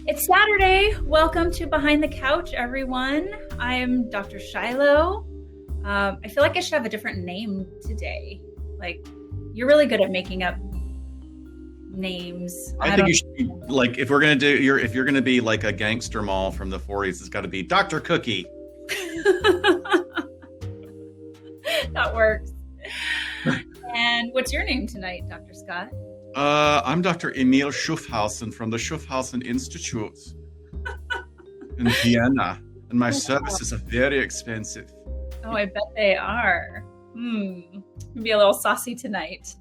It's Saturday. Welcome to Behind the Couch, everyone. I'm Dr. Shiloh. I feel like I should have a different name today. Like, you're really good at making up names. I think you should be like, if you're gonna be like a gangster mall from the 40s, it's got to be Dr. Cookie. That works. And what's your name tonight, Dr. Scott? I'm Dr. Emil Schuffhausen from the Schuffhausen Institute in Vienna, and my services are very expensive. Oh, I bet they are. Be a little saucy tonight.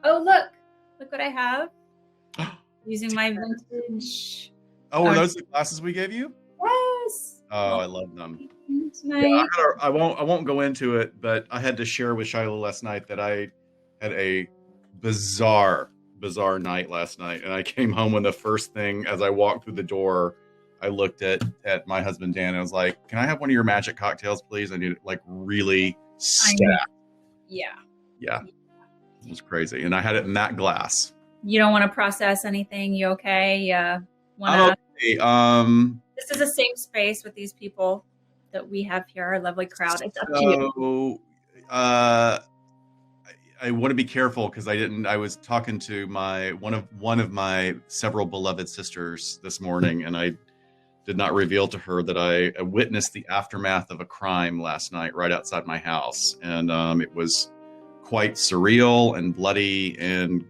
Oh, look what I have. Using my vintage. Oh, are those the glasses we gave you? Yes. Oh, I love them. Tonight. Yeah, I won't go into it, but I had to share with Shiloh last night that I had a bizarre night last night, and I came home and the first thing as I walked through the door, I looked at my husband Dan and I was like, "Can I have one of your magic cocktails, please? I need it like really stacked." Yeah. It was crazy, and I had it in that glass. You don't want to process anything? You okay? Yeah. I'm okay. This is a safe space with these people that we have here, our lovely crowd. It's up to you. I want to be careful because I was talking to one of my several beloved sisters this morning, and I did not reveal to her that I witnessed the aftermath of a crime last night right outside my house, and it was quite surreal and bloody. And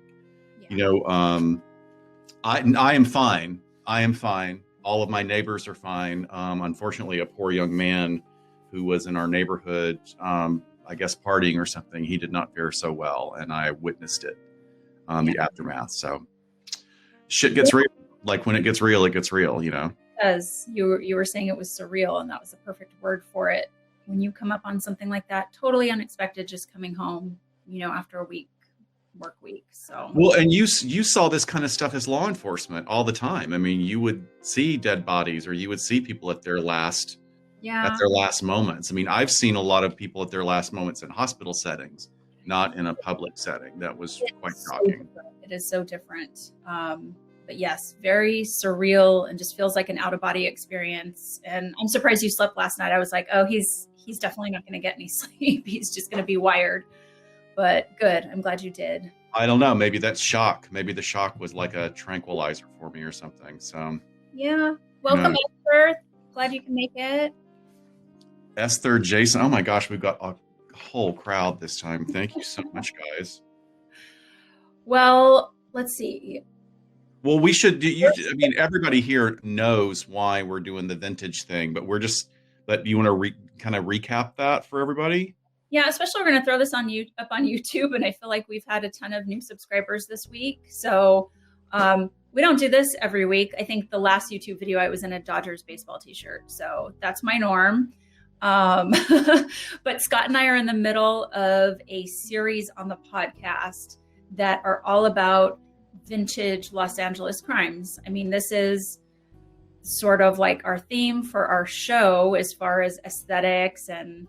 I am fine. I am fine. All of my neighbors are fine. Unfortunately, a poor young man who was in our neighborhood, I guess partying or something, he did not fare so well, and I witnessed it, the aftermath. So shit gets real. Like when it gets real, Because you were saying it was surreal, and that was the perfect word for it. When you come up on something like that, totally unexpected, just coming home, after a work week. So well, and you saw this kind of stuff as law enforcement all the time. I mean, you would see dead bodies, or you would see people at their last moments. I mean, I've seen a lot of people at their last moments in hospital settings, not in a public setting. That was quite shocking. It is so different. But yes, very surreal, and just feels like an out-of-body experience. And I'm surprised you slept last night. I was like, oh, he's definitely not going to get any sleep. He's just going to be wired. But good. I'm glad you did. I don't know. Maybe that's shock. Maybe the shock was like a tranquilizer for me or something. So yeah. Welcome, Esther. Glad you can make it. Esther, Jason. Oh my gosh, we've got a whole crowd this time. Thank you so much, guys. Well, let's see. Well, we should do. I mean, everybody here knows why we're doing the vintage thing, but But you want to kind of recap that for everybody? Yeah, especially we're going to throw this up on YouTube, and I feel like we've had a ton of new subscribers this week. So we don't do this every week. I think the last YouTube video I was in a Dodgers baseball t-shirt, so that's my norm. But Scott and I are in the middle of a series on the podcast that are all about vintage Los Angeles crimes. I mean, this is sort of like our theme for our show as far as aesthetics and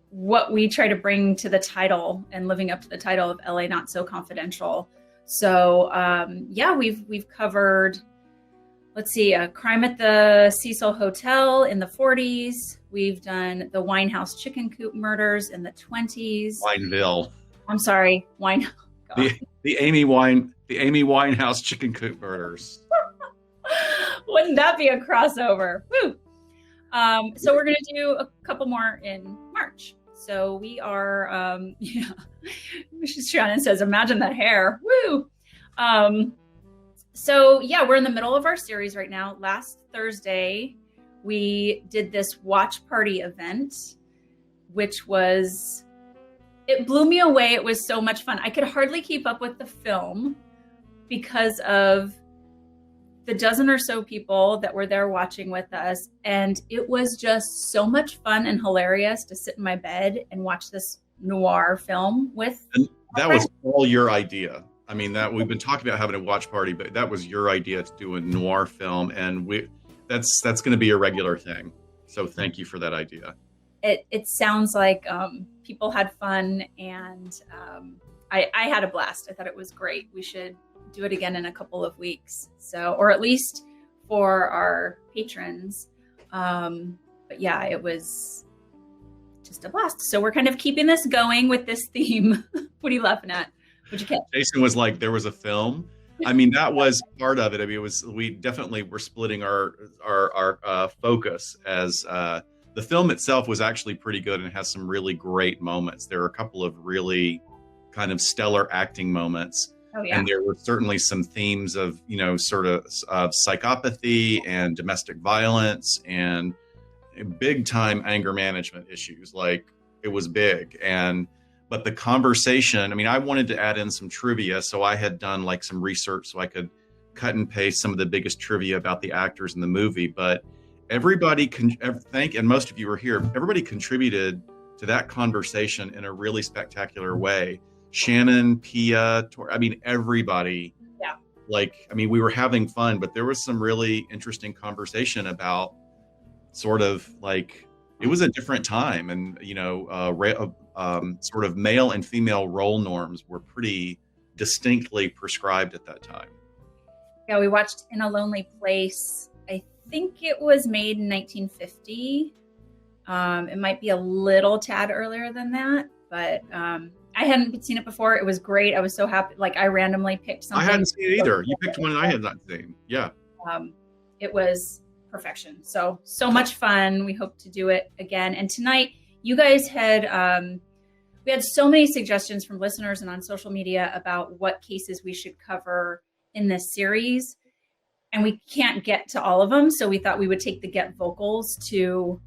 what we try to bring to the title and living up to the title of LA Not So Confidential. So we've covered, let's see, a crime at the Cecil Hotel in the 40s. We've done the Winehouse chicken coop murders in the 20s. Wineville. I'm sorry, the Amy Winehouse chicken coop murders. Wouldn't that be a crossover? Woo! So we're going to do a couple more in March. So we are, Shannon says, imagine that hair. Woo! We're in the middle of our series right now. Last Thursday, we did this watch party event, which it blew me away. It was so much fun. I could hardly keep up with the film because of the dozen or so people that were there watching with us. And it was just so much fun and hilarious to sit in my bed and watch this noir film with. And that was all your idea. I mean, that we've been talking about having a watch party, but that was your idea to do a noir film. And that's going to be a regular thing. So thank you for that idea. It sounds like people had fun, and I had a blast. I thought it was great. We should do it again in a couple of weeks. So, or at least for our patrons. But yeah, it was just a blast. So we're kind of keeping this going with this theme. What are you laughing at? What'd you catch? Jason was like, there was a film. I mean, that was part of it. I mean, we definitely were splitting our focus as the film itself was actually pretty good and has some really great moments. There are a couple of really kind of stellar acting moments. Oh, yeah. And there were certainly some themes of, sort of psychopathy and domestic violence and big time anger management issues. Like, it was big. But the conversation, I mean, I wanted to add in some trivia. So I had done like some research so I could cut and paste some of the biggest trivia about the actors in the movie. But everybody and most of you were here, everybody contributed to that conversation in a really spectacular way. Shannon, Pia, everybody. Yeah. We were having fun, but there was some really interesting conversation about sort of like, it was a different time, and sort of male and female role norms were pretty distinctly prescribed at that time. Yeah, we watched In a Lonely Place. I think it was made in 1950. It might be a little tad earlier than that, but I hadn't seen it before. It was great. I was so happy. Like, I randomly picked something. I hadn't seen it either. You picked one I had not seen. Yeah. It was perfection. So much fun. We hope to do it again. And tonight, you guys had, we had so many suggestions from listeners and on social media about what cases we should cover in this series. And we can't get to all of them. So we thought we would take the Get Vocals to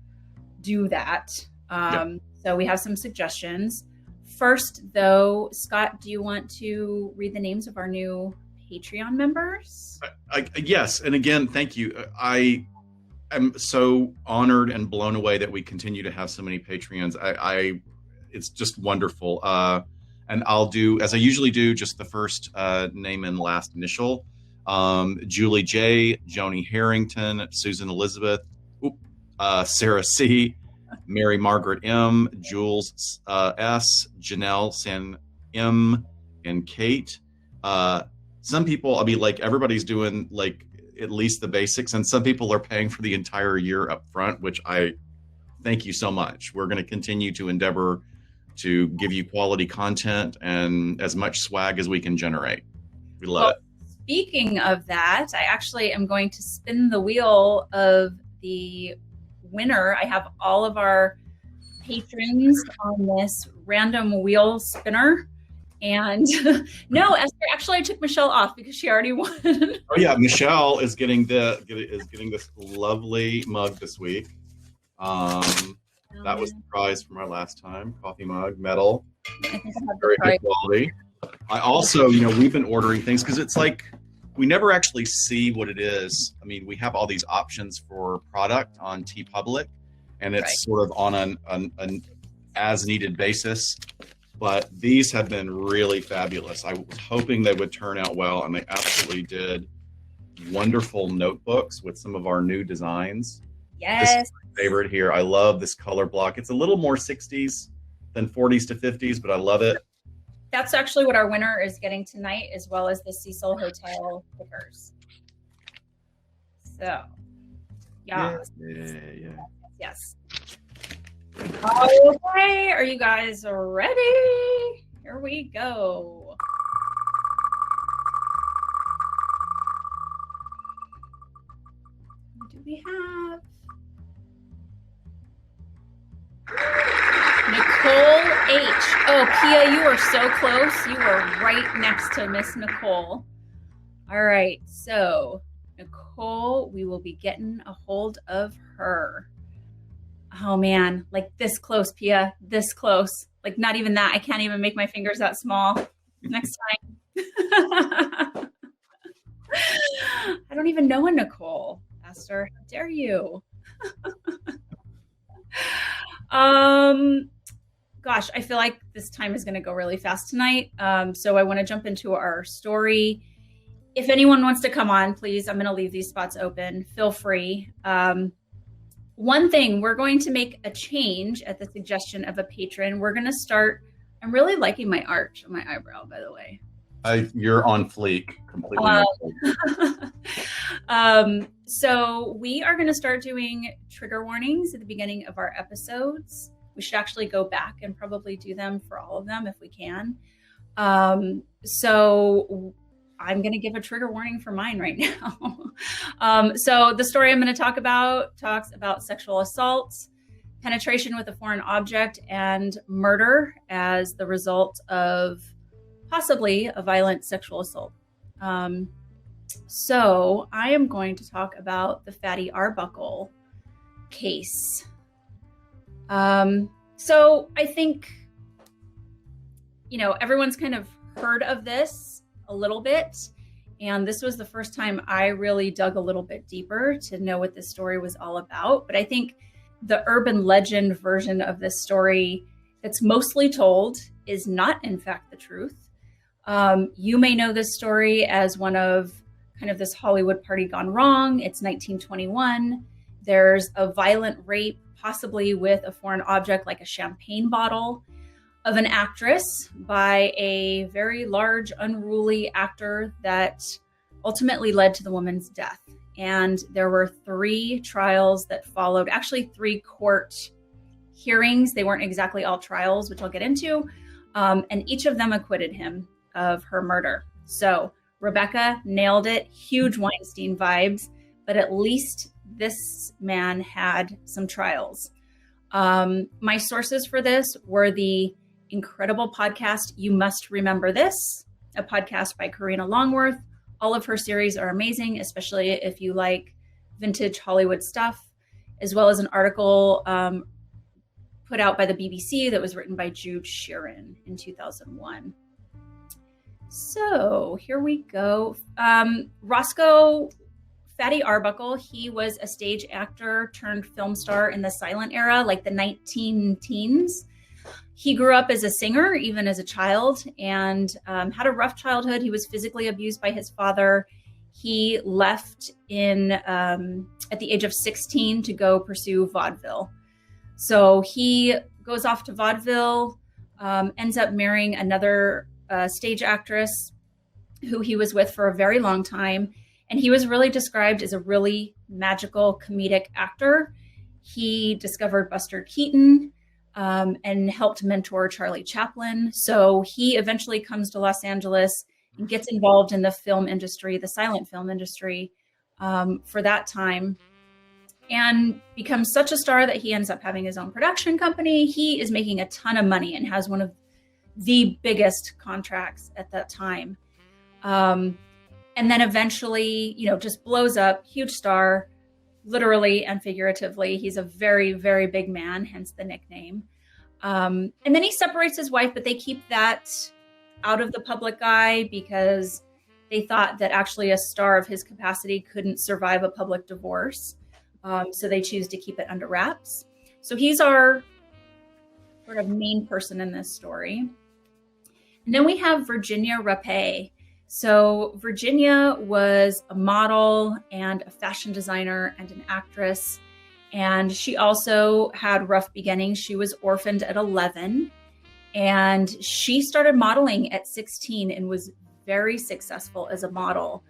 do that. So we have some suggestions. First, though, Scott, do you want to read the names of our new Patreon members? Yes. And again, thank you. I am so honored and blown away that we continue to have so many Patreons. It's just wonderful. And I'll do, as I usually do, just the first name and last initial. Julie J, Joni Harrington, Susan Elizabeth, Sarah C, Mary Margaret M, Jules S, Janelle San M, and Kate. Some people, everybody's doing like at least the basics, and some people are paying for the entire year up front, which I thank you so much. We're going to continue to endeavor to give you quality content and as much swag as we can generate. We love it. Speaking of that, I actually am going to spin the wheel of the winner. I have all of our patrons on this random wheel spinner. And no, Esther, actually I took Michelle off because she already won. Oh yeah, Michelle is getting this lovely mug this week. That was the prize from our last time. Coffee mug, metal. I think I have very good quality. I also, we've been ordering things because it's like we never actually see what it is. I mean, we have all these options for product on TeePublic, and it's sort of on an as needed basis. But these have been really fabulous. I was hoping they would turn out well, and they absolutely did. Wonderful notebooks with some of our new designs. Yes. This is my favorite here. I love this color block. It's a little more 60s than 40s to 50s, but I love it. That's actually what our winner is getting tonight, as well as the Cecil Hotel stickers. So, yeah. Yes. Okay, are you guys ready? Here we go. What do we have? Nicole H. Oh, Pia, you are so close. You are right next to Miss Nicole. All right, so Nicole, we will be getting a hold of her. Oh man, like this close, Pia, this close. Like not even that. I can't even make my fingers that small. Next time. I don't even know a Nicole. Esther, how dare you? Gosh, I feel like this time is going to go really fast tonight. So I want to jump into our story. If anyone wants to come on, please, I'm going to leave these spots open. Feel free. One thing, we're going to make a change at the suggestion of a patron. We're going to start, I'm really liking my arch on my eyebrow, by the way. You're on fleek, completely on fleek. So we are going to start doing trigger warnings at the beginning of our episodes. We should actually go back and probably do them for all of them if we can. So I'm going to give a trigger warning for mine right now. So the story I'm going to talk about talks about sexual assault, penetration with a foreign object, and murder as the result of possibly a violent sexual assault. So I am going to talk about the Fatty Arbuckle case. So I think, everyone's kind of heard of this a little bit. And this was the first time I really dug a little bit deeper to know what this story was all about. But I think the urban legend version of this story that's mostly told is not, in fact, the truth. You may know this story as one of kind of this Hollywood party gone wrong. It's 1921. There's a violent rape, possibly with a foreign object like a champagne bottle, of an actress by a very large, unruly actor that ultimately led to the woman's death. And there were 3 trials that followed, actually 3 court hearings. They weren't exactly all trials, which I'll get into. And each of them acquitted him of her murder. So Rebecca nailed it, huge Weinstein vibes, but at least this man had some trials. My sources for this were the incredible podcast, You Must Remember This, a podcast by Karina Longworth. All of her series are amazing, especially if you like vintage Hollywood stuff, as well as an article put out by the BBC that was written by Jude Sheeran in 2001. So here we go. Roscoe Fatty Arbuckle, he was a stage actor turned film star in the silent era, like the 19-teens. He grew up as a singer, even as a child, and had a rough childhood. He was physically abused by his father. He left at the age of 16 to go pursue vaudeville. So he goes off to vaudeville, ends up marrying another stage actress who he was with for a very long time. And he was really described as a really magical comedic actor. He discovered Buster Keaton and helped mentor Charlie Chaplin. So he eventually comes to Los Angeles and gets involved in the film industry, the silent film industry, for that time, and becomes such a star that he ends up having his own production company. He is making a ton of money and has one of the biggest contracts at that time. And then eventually, just blows up, huge star, literally and figuratively. He's a very, very big man, hence the nickname. And then he separates his wife, but they keep that out of the public eye because they thought that actually a star of his capacity couldn't survive a public divorce. So they choose to keep it under wraps. So he's our sort of main person in this story. And then we have Virginia Rapé. So Virginia was a model and a fashion designer and an actress. And she also had rough beginnings. She was orphaned at 11. And she started modeling at 16 and was very successful as a model.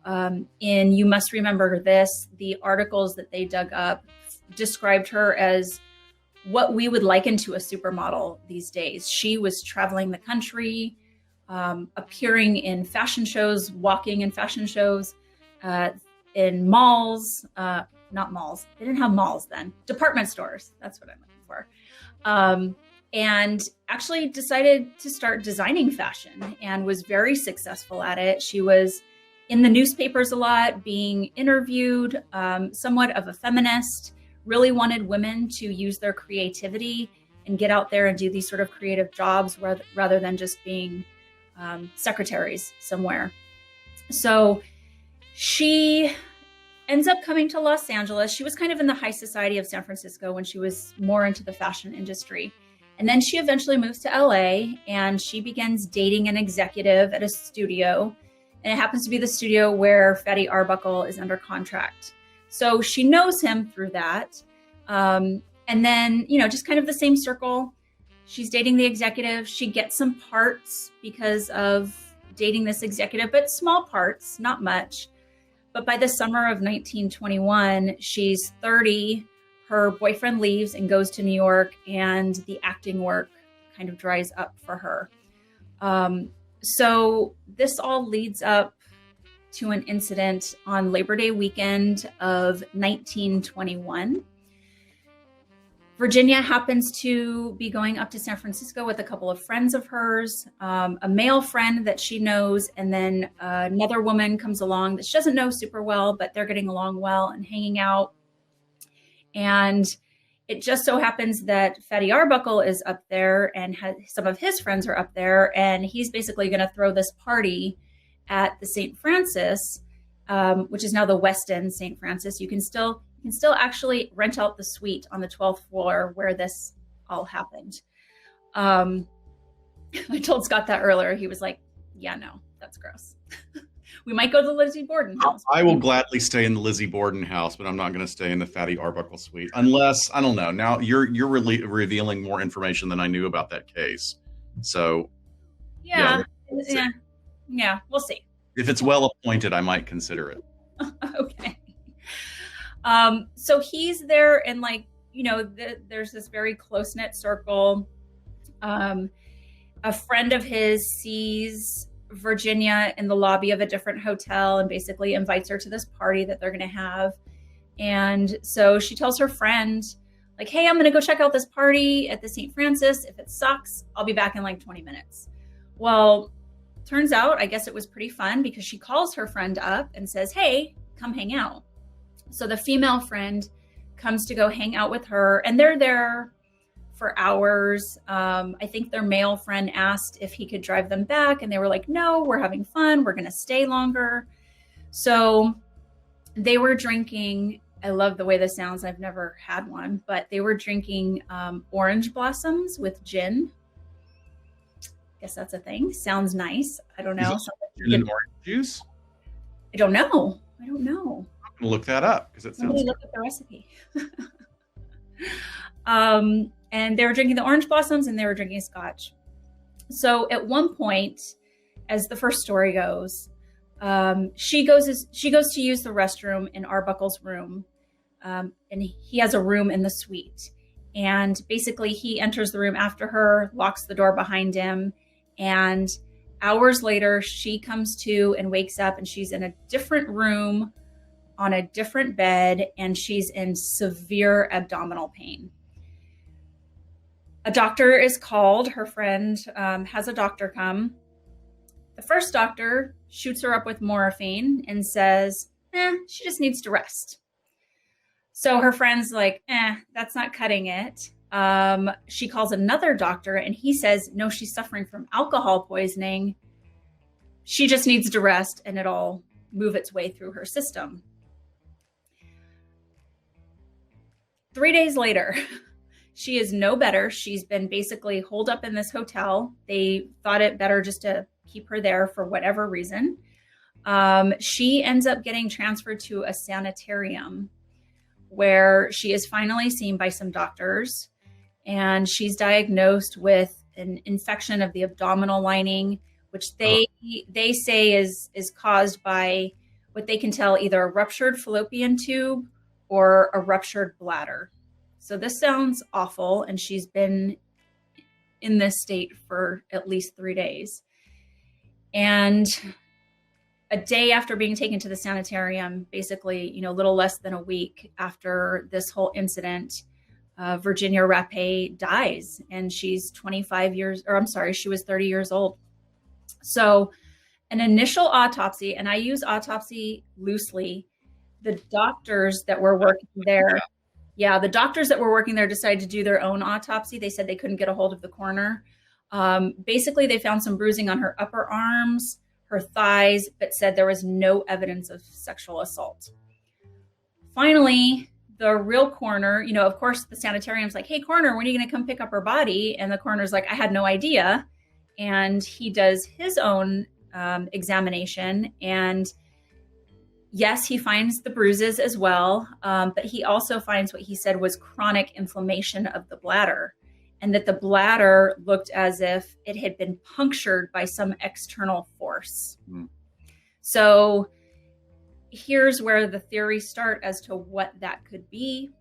In You Must Remember This, the articles that they dug up described her as what we would liken to a supermodel these days. She was traveling the country, appearing in fashion shows, walking in fashion shows, in malls, not malls. They didn't have malls then. Department stores. That's what I'm looking for. And actually decided to start designing fashion and was very successful at it. She was in the newspapers a lot, being interviewed, somewhat of a feminist, really wanted women to use their creativity and get out there and do these sort of creative jobs rather than just being secretaries somewhere. So she ends up coming to Los Angeles. She was kind of in the high society of San Francisco when she was more into the fashion industry. And then she eventually moves to LA and she begins dating an executive at a studio. And it happens to be the studio where Fatty Arbuckle is under contract. So she knows him through that. And then, just kind of the same circle. She's dating the executive. She gets some parts because of dating this executive, but small parts, not much. But by the summer of 1921, she's 30. Her boyfriend leaves and goes to New York, and the acting work kind of dries up for her. So this all leads up to an incident on Labor Day weekend of 1921. Virginia happens to be going up to San Francisco with a couple of friends of hers, a male friend that she knows, and then another woman comes along that she doesn't know super well, but they're getting along well and hanging out. And it just so happens that Fatty Arbuckle is up there, and some of his friends are up there, and he's basically going to throw this party at the St. Francis, which is now the West End St. Francis. You can still actually rent out the suite on the 12th floor where this all happened. I told Scott that earlier. He was like, yeah, no, that's gross. We might go to the Lizzie Borden house. I will gladly stay in the Lizzie Borden house, but I'm not going to stay in the Fatty Arbuckle suite unless, I don't know. Now you're really revealing more information than I knew about that case. So yeah, we'll see. If it's well appointed, I might consider it. Okay. So he's there, and there's this very close-knit circle. A friend of his sees Virginia in the lobby of a different hotel and basically invites her to this party that they're going to have. And so she tells her friend, like, hey, I'm going to go check out this party at the St. Francis. If it sucks, I'll be back in like 20 minutes. Well, turns out, I guess it was pretty fun because she calls her friend up and says, hey, come hang out. So the female friend comes to go hang out with her, and they're there for hours. I think their male friend asked if he could drive them back, and they were like, no, we're having fun. We're going to stay longer. So they were drinking. I love the way this sounds. I've never had one, but they were drinking orange blossoms with gin. Guess that's a thing. Sounds nice. I don't know. Gin and orange juice? I don't know. I'm going to look that up because it sounds. Look at the recipe. And they were drinking the orange blossoms, and they were drinking scotch. So at one point, as the first story goes, she goes to use the restroom in Arbuckle's room, and he has a room in the suite. And basically, he enters the room after her, locks the door behind him, and hours later, she comes to and wakes up, and she's in a different room on a different bed, and she's in severe abdominal pain. A doctor is called. Her friend has a doctor come. The first doctor shoots her up with morphine and says, she just needs to rest. So her friend's like, that's not cutting it. She calls another doctor, and he says, no, she's suffering from alcohol poisoning. She just needs to rest, and it'll move its way through her system. 3 days later, she is no better. She's been basically holed up in this hotel. They thought it better just to keep her there for whatever reason. She ends up getting transferred to a sanitarium where she is finally seen by some doctors, and she's diagnosed with an infection of the abdominal lining, which they say is caused by what they can tell either a ruptured fallopian tube or a ruptured bladder. So this sounds awful, and she's been in this state for at least 3 days. And a day after being taken to the sanitarium, basically, a little less than a week after this whole incident, Virginia Rapé dies, and she's she was 30 years old. So an initial autopsy, and I use autopsy loosely, the doctors that were working there, the doctors that were working there decided to do their own autopsy. They said they couldn't get a hold of the coroner. Basically, they found some bruising on her upper arms, her thighs, but said there was no evidence of sexual assault. Finally, the real coroner, of course, the sanitarium's like, hey, coroner, when are you going to come pick up her body? And the coroner's like, I had no idea. And he does his own examination, and yes, he finds the bruises as well, but he also finds what he said was chronic inflammation of the bladder. and that the bladder looked as if it had been punctured by some external force. Mm. So here's where the theories start as to what that could be.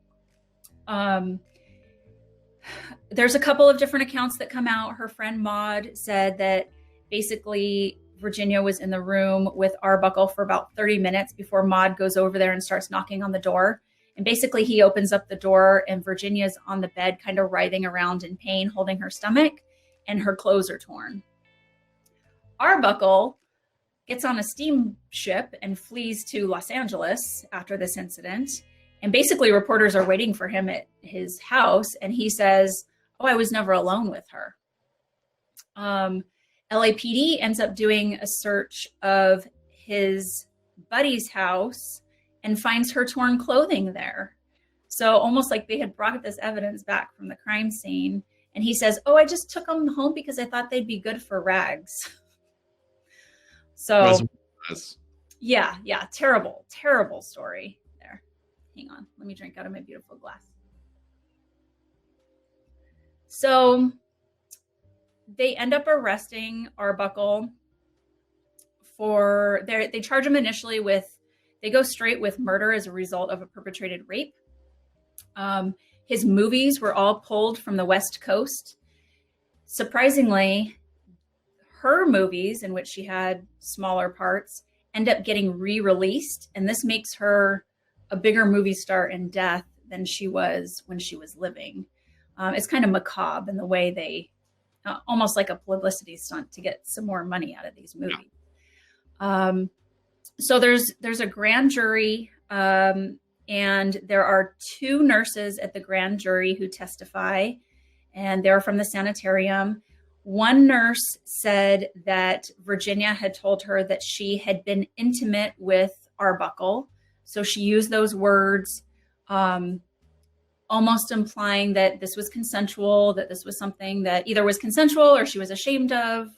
There's a couple of different accounts that come out. Her friend Maud said that basically Virginia was in the room with Arbuckle for about 30 minutes before Maud goes over there and starts knocking on the door. And basically he opens up the door and Virginia's on the bed, kind of writhing around in pain, holding her stomach, and her clothes are torn. Arbuckle gets on a steamship and flees to Los Angeles after this incident. And basically reporters are waiting for him at his house. And he says, "Oh, I was never alone with her." LAPD ends up doing a search of his buddy's house and finds her torn clothing there. So almost like they had brought this evidence back from the crime scene. And he says, "Oh, I just took them home because I thought they'd be good for rags." So yeah, terrible, terrible story there. Hang on, let me drink out of my beautiful glass. So they end up arresting Arbuckle for they charge him initially with, they go straight with murder as a result of a perpetrated rape. His movies were all pulled from the West Coast. Surprisingly, her movies, in which she had smaller parts, end up getting re-released. And this makes her a bigger movie star in death than she was when she was living. It's kind of macabre in the way they, almost like a publicity stunt to get some more money out of these movies. So there's a grand jury, and there are 2 nurses at the grand jury who testify, and they're from the sanitarium. One nurse said that Virginia had told her that she had been intimate with Arbuckle. So she used those words, almost implying that this was consensual, that this was something that either was consensual or she was ashamed of,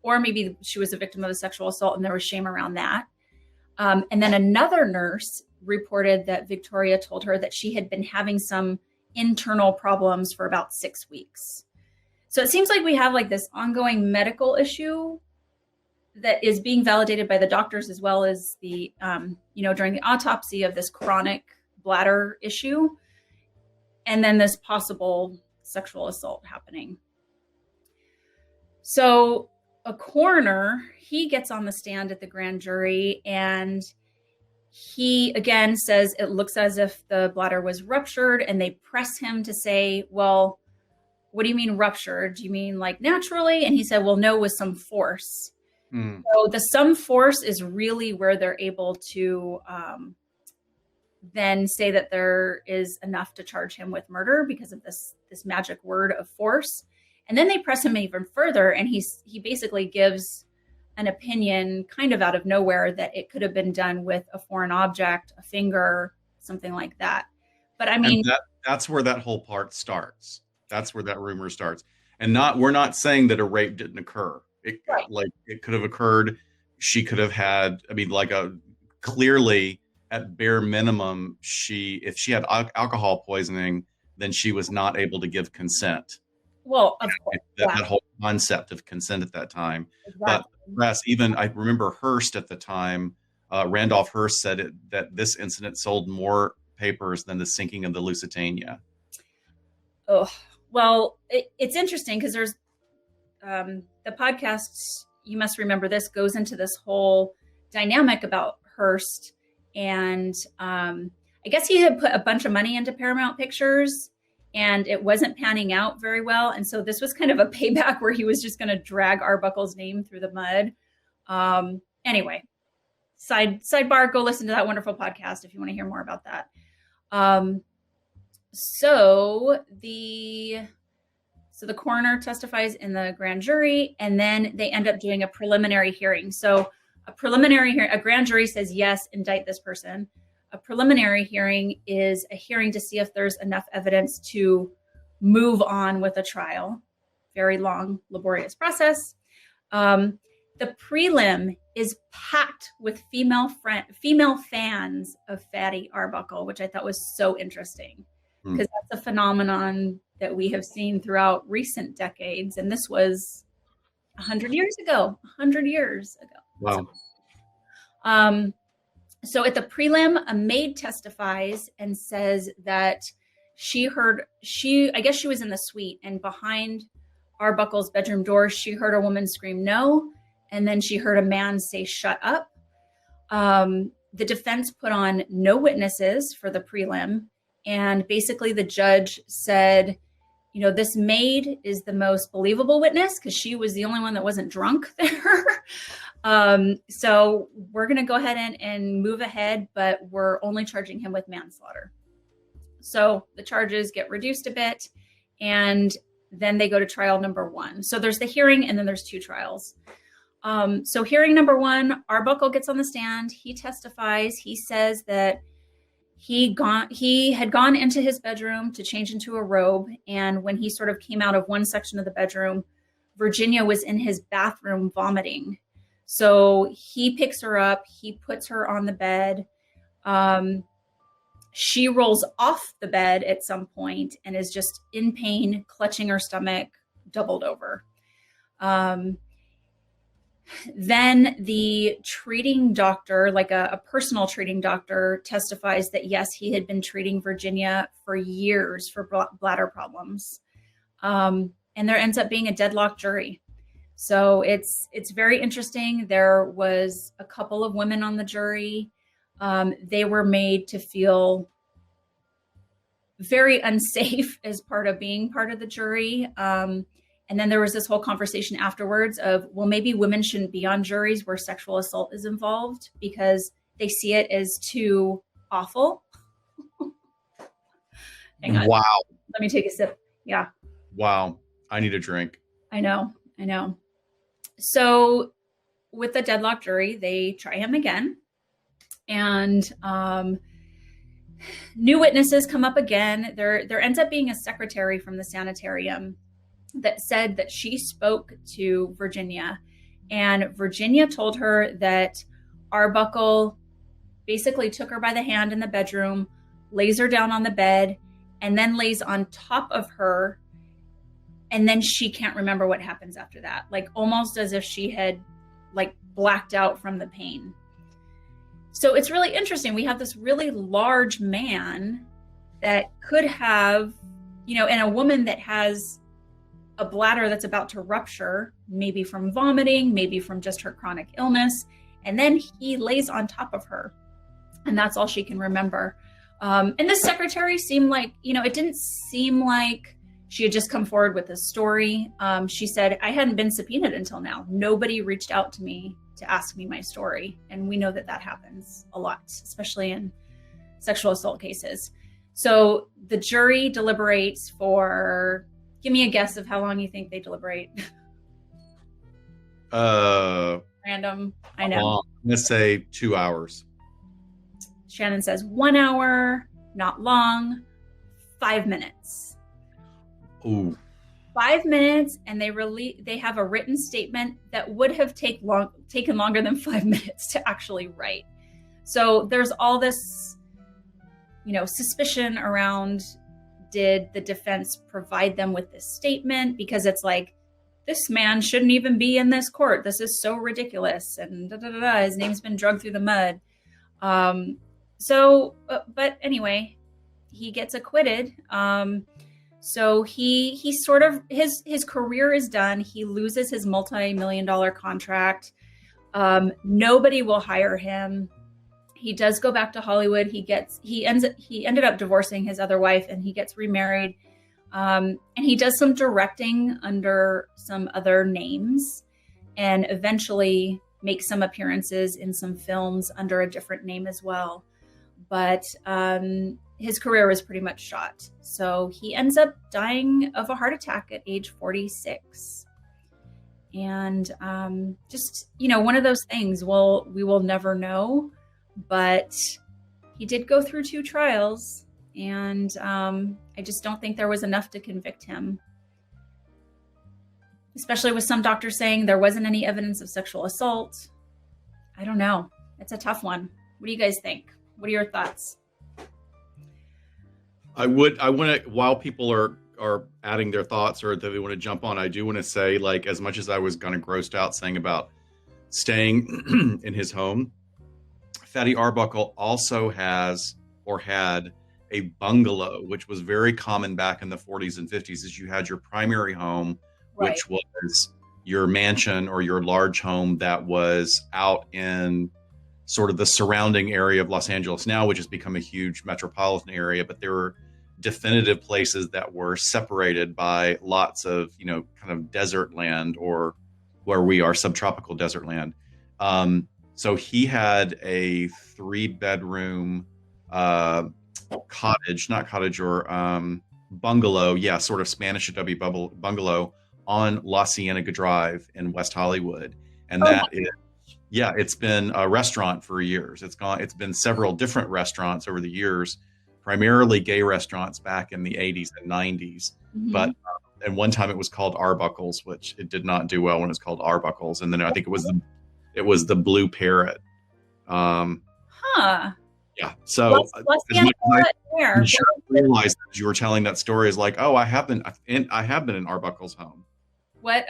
or maybe she was a victim of a sexual assault and there was shame around that. And then another nurse reported that Victoria told her that she had been having some internal problems for about 6 weeks. So it seems like we have like this ongoing medical issue that is being validated by the doctors as well as the, during the autopsy of this chronic bladder issue. And then this possible sexual assault happening. So a coroner, he gets on the stand at the grand jury and he again says it looks as if the bladder was ruptured, and they press him to say, "Well, what do you mean ruptured? Do you mean like naturally?" And he said, "Well, no, with some force." So the some force is really where they're able to then say that there is enough to charge him with murder because of this magic word of force. And then they press him even further, and he basically gives an opinion kind of out of nowhere that it could have been done with a foreign object, a finger, something like that. But I mean, that's where that whole part starts. That's where that rumor starts. And we're not saying that a rape didn't occur. It could have occurred. She could have had, clearly at bare minimum, if she had alcohol poisoning, then she was not able to give consent. Well, of course. That whole concept of consent at that time. Exactly. But press, even I remember Hearst at the time, Randolph Hearst said that this incident sold more papers than the sinking of the Lusitania. Oh, well, it's interesting because there's the podcast, You Must Remember This, goes into this whole dynamic about Hearst. And I guess he had put a bunch of money into Paramount Pictures and it wasn't panning out very well. And so this was kind of a payback where he was just going to drag Arbuckle's name through the mud. Anyway, sidebar, go listen to that wonderful podcast if you want to hear more about that. So the coroner testifies in the grand jury, and then they end up doing a preliminary hearing. So a preliminary hearing, a grand jury says, yes, indict this person. A preliminary hearing is a hearing to see if there's enough evidence to move on with a trial. Very long, laborious process. The prelim is packed with female fans of Fatty Arbuckle, which I thought was so interesting because that's a phenomenon that we have seen throughout recent decades. And this was 100 years ago, 100 years ago. Wow. So at the prelim, a maid testifies and says that I guess she was in the suite, and behind Arbuckle's bedroom door, she heard a woman scream no, and then she heard a man say shut up. The defense put on no witnesses for the prelim, and basically the judge said, this maid is the most believable witness because she was the only one that wasn't drunk there. So we're going to go ahead and move ahead, but we're only charging him with manslaughter. So the charges get reduced a bit, and then they go to trial number 1. So there's the hearing, and then there's 2 trials. So hearing number 1, Arbuckle gets on the stand. He testifies. He says that he had gone into his bedroom to change into a robe. And when he sort of came out of one section of the bedroom, Virginia was in his bathroom vomiting. So he picks her up. He puts her on the bed. She rolls off the bed at some point and is just in pain, clutching her stomach, doubled over. Then the treating doctor, like a personal treating doctor, testifies that yes, he had been treating Virginia for years for bladder problems. And there ends up being a deadlocked jury. So it's very interesting. There was a couple of women on the jury. They were made to feel very unsafe as part of being part of the jury. And then there was this whole conversation afterwards of, well, maybe women shouldn't be on juries where sexual assault is involved because they see it as too awful. Hang on. Wow. Let me take a sip. Yeah. Wow. I need a drink. I know. So with the deadlock jury, they try him again. And new witnesses come up again. There ends up being a secretary from the sanitarium that said that she spoke to Virginia, and Virginia told her that Arbuckle basically took her by the hand in the bedroom, lays her down on the bed, and then lays on top of her. And then she can't remember what happens after that, like almost as if she had like blacked out from the pain. So it's really interesting. We have this really large man that could have, and a woman that has a bladder that's about to rupture, maybe from vomiting, maybe from just her chronic illness. And then he lays on top of her, and that's all she can remember. And the secretary seemed like, it didn't seem like she had just come forward with this story. She said, I hadn't been subpoenaed until now. Nobody reached out to me to ask me my story. And we know that happens a lot, especially in sexual assault cases. So the jury deliberates for, give me a guess of how long you think they deliberate. Random. I know. I'm going to say 2 hours. Shannon says 1 hour, not long, 5 minutes. Ooh. 5 minutes, and they have a written statement that would have taken longer than 5 minutes to actually write. So there's all this, suspicion around, did the defense provide them with this statement? Because it's like, this man shouldn't even be in this court. This is so ridiculous. And his name's been dragged through the mud. But anyway, he gets acquitted. So he sort of, his career is done. He loses his multi-million-dollar contract. Nobody will hire him. He does go back to Hollywood. He ended up divorcing his other wife, and he gets remarried. And he does some directing under some other names, and eventually makes some appearances in some films under a different name as well. But his career was pretty much shot. So he ends up dying of a heart attack at age 46. And just, one of those things, we will never know. But he did go through 2 trials, and I just don't think there was enough to convict him. Especially with some doctors saying there wasn't any evidence of sexual assault. I don't know. It's a tough one. What do you guys think? What are your thoughts? I want to, while people are are adding their thoughts or that they want to jump on, I do want to say, like, as much as I was kind of grossed out saying about staying in his home, Fatty Arbuckle also has or had a bungalow, which was very common back in the 40s and 50s. Is you had your primary home, Right. which was your mansion or your large home that was out in sort of the surrounding area of Los Angeles now, which has become a huge metropolitan area. But there were definitive places that were separated by lots of, kind of desert land, or where we are, subtropical desert land. So he had a 3-bedroom cottage, not cottage, or bungalow, sort of Spanish W bungalow on La Cienega Drive in West Hollywood. And it's been a restaurant for years. It's been several different restaurants over the years, primarily gay restaurants back in the 80s and 90s. Mm-hmm. But and one time it was called Arbuckles, which it did not do well when it was called Arbuckles. And then I think it was the Blue Parrot. Yeah. So I'm sure I realized that you were telling that story is like, oh, I have been in Arbuckle's home. What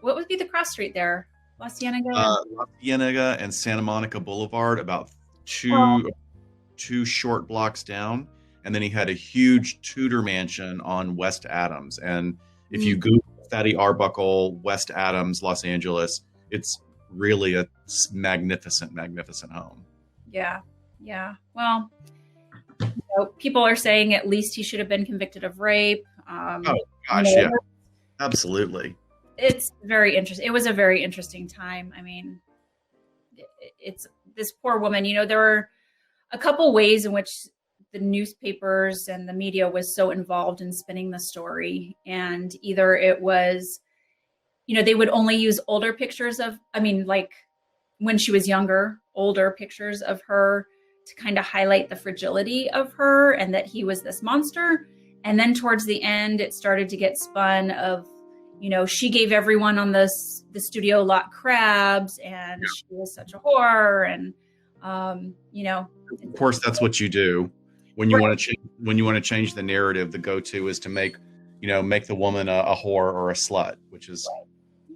would be the cross street there? La Cienega? La Cienega and Santa Monica Boulevard, about two short blocks down. And then he had a huge Tudor mansion on West Adams. And if you Google Fatty Arbuckle, West Adams, Los Angeles, it's really a magnificent, magnificent home. Yeah. Yeah. Well, people are saying at least he should have been convicted of rape. Oh gosh, yeah, absolutely. It's very interesting. It was a very interesting time. I mean, it's this poor woman, there were a couple ways in which the newspapers and the media was so involved in spinning the story. And either it was, they would only use older pictures like when she was younger, older pictures of her to kind of highlight the fragility of her and that he was this monster. And then towards the end, it started to get spun of, she gave everyone on the studio lot crabs and she was such a whore. And, of course, that's what you do when you want to change the narrative. The go-to is to make the woman a whore or a slut, which is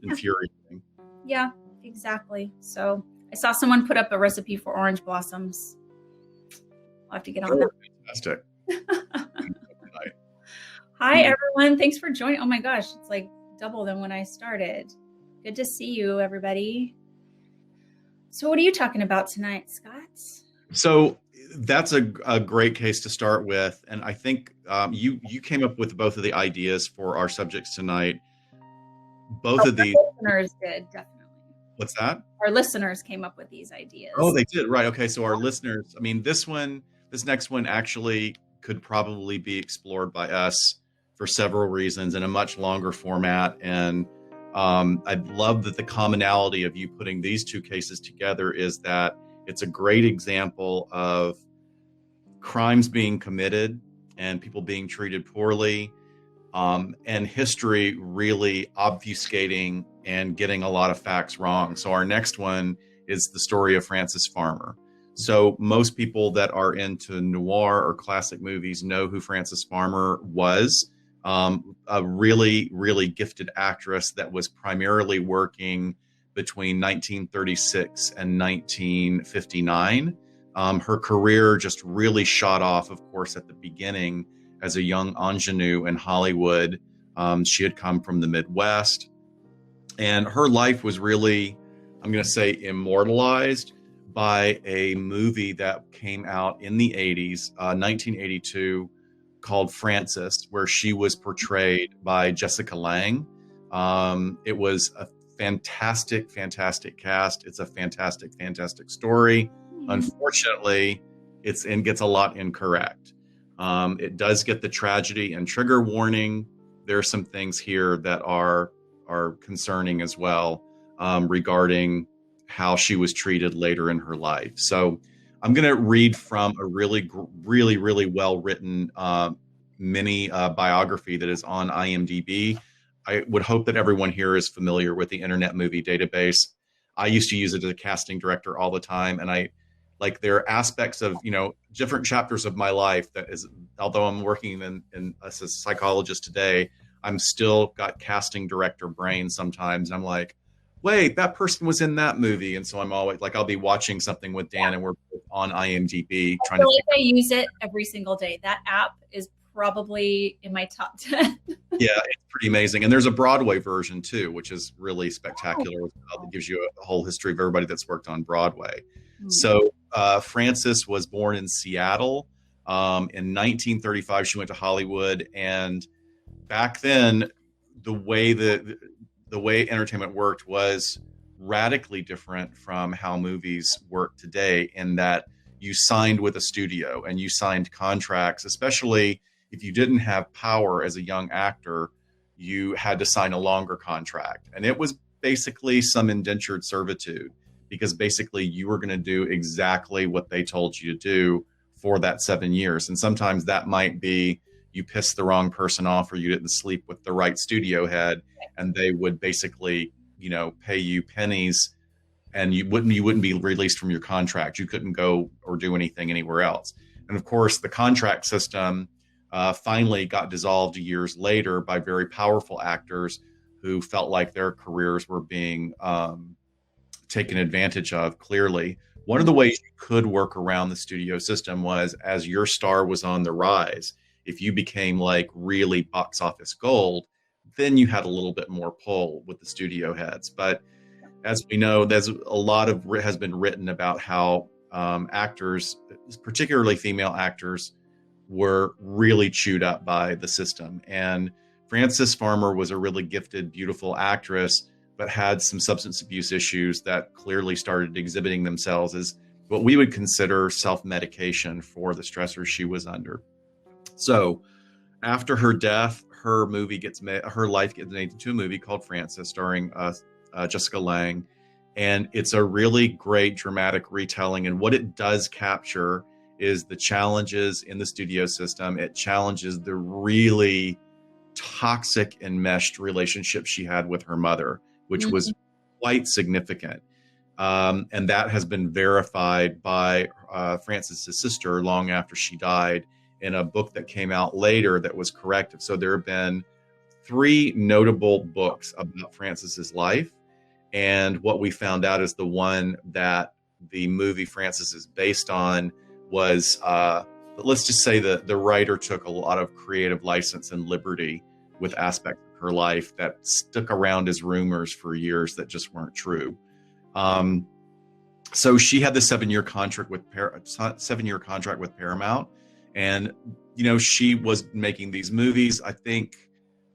infuriating. Yeah, exactly. So I saw someone put up a recipe for orange blossoms. I'll have to get on that. Fantastic. Hi, everyone. Thanks for joining. Oh my gosh, it's like double than when I started. Good to see you, everybody. So what are you talking about tonight, Scott? So that's a great case to start with. And I think you came up with both of the ideas for our subjects tonight. Both of these listeners did, definitely. What's that? Our listeners came up with these ideas. Oh, they did. Right. Okay. So our listeners, this next one actually could probably be explored by us for several reasons in a much longer format. And I love that the commonality of you putting these two cases together is that it's a great example of crimes being committed and people being treated poorly, and history really obfuscating and getting a lot of facts wrong. So our next one is the story of Frances Farmer. So most people that are into noir or classic movies know who Frances Farmer was. A really, really gifted actress that was primarily working between 1936 and 1959. Her career just really shot off, of course, at the beginning as a young ingenue in Hollywood. She had come from the Midwest, and her life was really, I'm going to say, immortalized by a movie that came out in the 80s, 1982, called Frances, where she was portrayed by Jessica Lange. It was a fantastic, fantastic cast. It's a fantastic, fantastic story. Unfortunately, it gets a lot incorrect. It does get the tragedy and trigger warning. There are some things here that are concerning as well, regarding how she was treated later in her life. So I'm going to read from a really, really, really well-written mini biography that is on IMDb. I would hope that everyone here is familiar with the Internet Movie Database. I used to use it as a casting director all the time, and I Like there are aspects of, different chapters of my life that is, although I'm working as a psychologist today, I'm still got casting director brain sometimes. I'm like, wait, that person was in that movie. And so I'm always like, I'll be watching something with Dan and we're both on IMDb I trying feel to like I use it every single day. That app is probably in my top 10. Yeah, it's pretty amazing. And there's a Broadway version too, which is really spectacular as well. That gives you a whole history of everybody that's worked on Broadway. So Frances was born in Seattle. In 1935, she went to Hollywood. And back then, the way the way entertainment worked was radically different from how movies work today, in that you signed with a studio and you signed contracts, especially if you didn't have power as a young actor, you had to sign a longer contract. And it was basically some indentured servitude, because basically you were going to do exactly what they told you to do for that 7 years. And sometimes that might be you pissed the wrong person off, or you didn't sleep with the right studio head, and they would basically, pay you pennies, and you wouldn't be released from your contract. You couldn't go or do anything anywhere else. And of course, the contract system finally got dissolved years later by very powerful actors who felt like their careers were being taken advantage of. Clearly, one of the ways you could work around the studio system was, as your star was on the rise, if you became like really box office gold, then you had a little bit more pull with the studio heads. But as we know, there's a lot of has been written about how actors, particularly female actors, were really chewed up by the system. And Frances Farmer was a really gifted, beautiful actress, but had some substance abuse issues that clearly started exhibiting themselves as what we would consider self-medication for the stressors she was under. So after her death, her life gets made into a movie called Frances, starring Jessica Lange. And it's a really great dramatic retelling. And what it does capture is the challenges in the studio system. It challenges the really toxic enmeshed relationship she had with her mother, which was quite significant. And that has been verified by Frances's sister long after she died, in a book that came out later that was corrective. So there have been 3 notable books about Frances's life. And what we found out is the one that the movie Frances is based on was, let's just say that the writer took a lot of creative license and liberty with aspects of her life that stuck around as rumors for years that just weren't true. So she had the 7-year contract with Paramount, and she was making these movies. I think,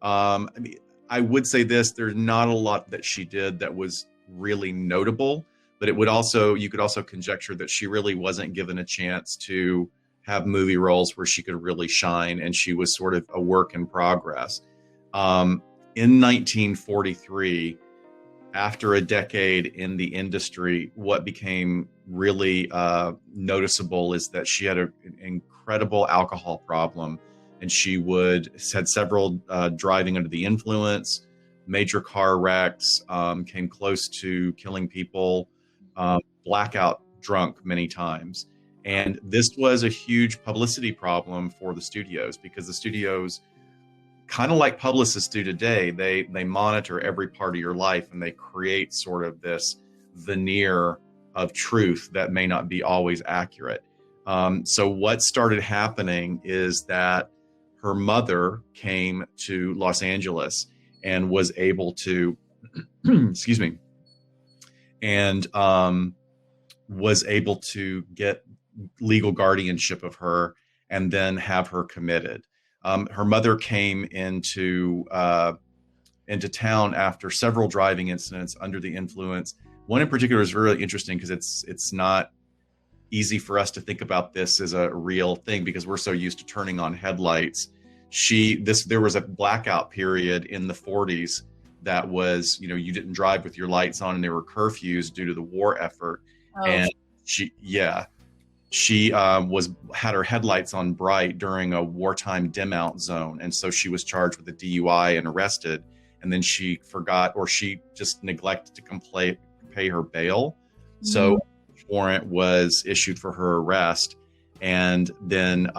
I would say this: there's not a lot that she did that was really notable, but you could also conjecture that she really wasn't given a chance to have movie roles where she could really shine, and she was sort of a work in progress. In 1943, after a decade in the industry, what became really noticeable is that she had an incredible alcohol problem, and she had several driving under the influence, major car wrecks, came close to killing people, blackout drunk many times. And this was a huge publicity problem for the studios, because the studios, kind of like publicists do today, they monitor every part of your life, and they create sort of this veneer of truth that may not be always accurate. So what started happening is that her mother came to Los Angeles and was able to, excuse me, and was able to get legal guardianship of her and then have her committed. Her mother came into town after several driving incidents under the influence. One in particular is really interesting because it's not easy for us to think about this as a real thing, because we're so used to turning on headlights. There was a blackout period in the 40s that was, you didn't drive with your lights on, and there were curfews due to the war effort. Oh. And she had her headlights on bright during a wartime dim out zone. And so she was charged with a DUI and arrested. And then she forgot, or she just neglected to pay her bail. So warrant was issued for her arrest. And then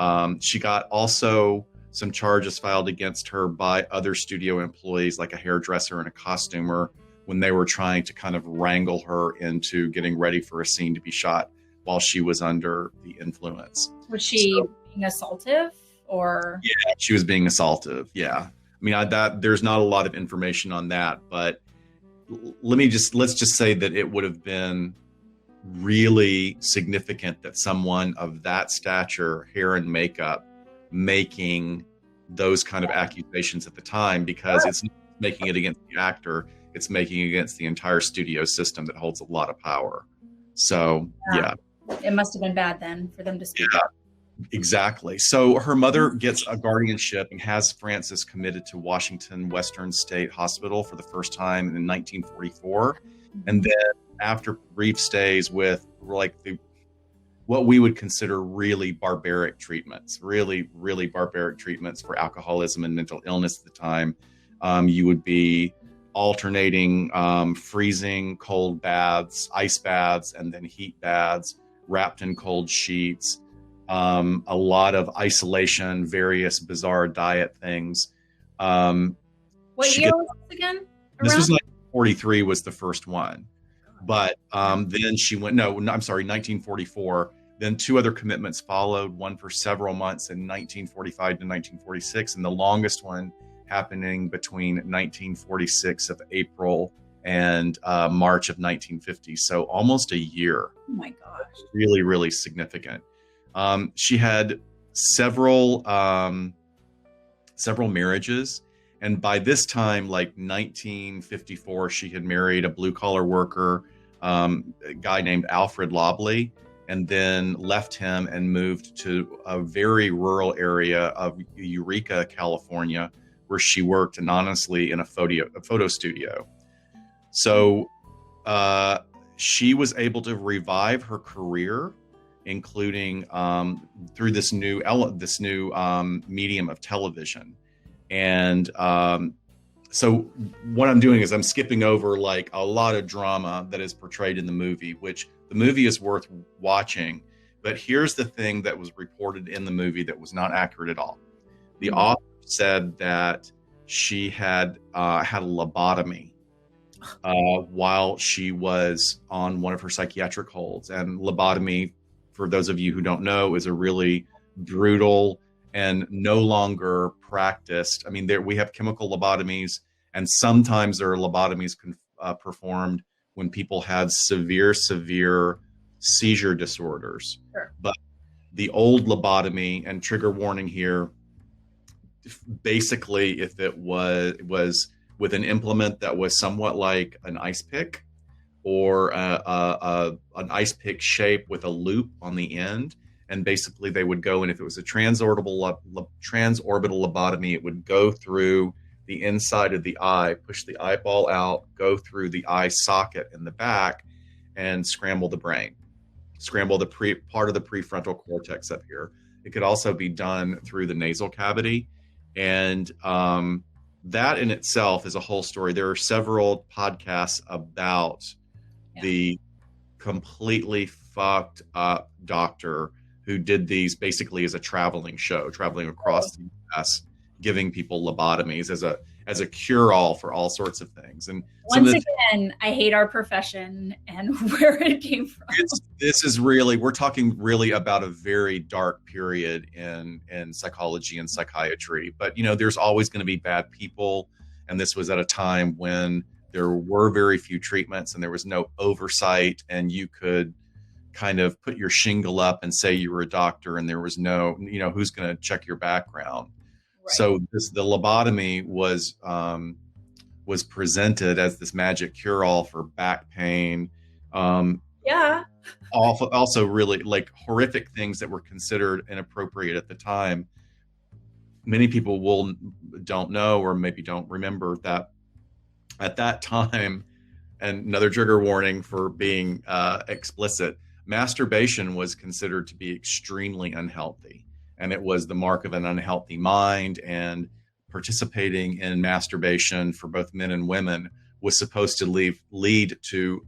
she got also some charges filed against her by other studio employees, like a hairdresser and a costumer, when they were trying to kind of wrangle her into getting ready for a scene to be shot while she was under the influence. Was she being assaultive or? Yeah, she was being assaultive. Yeah. I mean, there's not a lot of information on that, but let's just say that it would have been really significant that someone of that stature, hair and makeup, making those kind of accusations at the time, because it's not making it against the actor, it's making it against the entire studio system that holds a lot of power. So yeah. It must have been bad then for them to speak up. Exactly. So her mother gets a guardianship and has Frances committed to Washington Western State Hospital for the first time in 1944. And then after brief stays with like what we would consider really barbaric treatments, really barbaric treatments for alcoholism and mental illness at the time, you would be alternating freezing cold baths, ice baths, and then heat baths, wrapped in cold sheets, a lot of isolation, various bizarre diet things. What year was this again? This was 1943 was the first one. But then she went, I'm sorry, 1944. Then two other commitments followed, one for several months in 1945 to 1946, and the longest one happening between 1946 of April and March of 1950. So almost a year. Oh my gosh. Really significant. She had several marriages. And by this time, like 1954, she had married a blue-collar worker, a guy named Alfred Lobley, and then left him and moved to a very rural area of Eureka, California, where she worked anonymously in a photo studio. So she was able to revive her career, including through this new medium of television. And so what I'm doing is I'm skipping over like a lot of drama that is portrayed in the movie, which the movie is worth watching. But here's the thing that was reported in the movie that was not accurate at all. The author said that she had had a lobotomy while she was on one of her psychiatric holds. And lobotomy, for those of you who don't know, is a really brutal and no longer practiced. I mean, we have chemical lobotomies, and sometimes there are lobotomies performed when people have severe seizure disorders. Sure. But the old lobotomy, and trigger warning here, basically if it was with an implement that was somewhat like an ice pick, or an ice pick shape with a loop on the end. And basically they would go, and if it was a transorbital lobotomy, it would go through the inside of the eye, push the eyeball out, go through the eye socket in the back, and scramble the brain, scramble the part of the prefrontal cortex up here. It could also be done through the nasal cavity. And that in itself is a whole story. There are several podcasts about the completely fucked up doctor who did these basically as a traveling show, traveling across the U.S., giving people lobotomies as a cure-all for all sorts of things. And once again, I hate our profession and where it came from. This is really, we're talking really about a very dark period in psychology and psychiatry. But, there's always going to be bad people. And this was at a time when there were very few treatments and there was no oversight, and you could kind of put your shingle up and say you were a doctor, and there was no, who's going to check your background. Right. So the lobotomy was presented as this magic cure-all for back pain. Also really like horrific things that were considered inappropriate at the time. Many people don't know, or maybe don't remember, that at that time, and another trigger warning for being explicit, masturbation was considered to be extremely unhealthy. And it was the mark of an unhealthy mind, and participating in masturbation for both men and women was supposed to lead to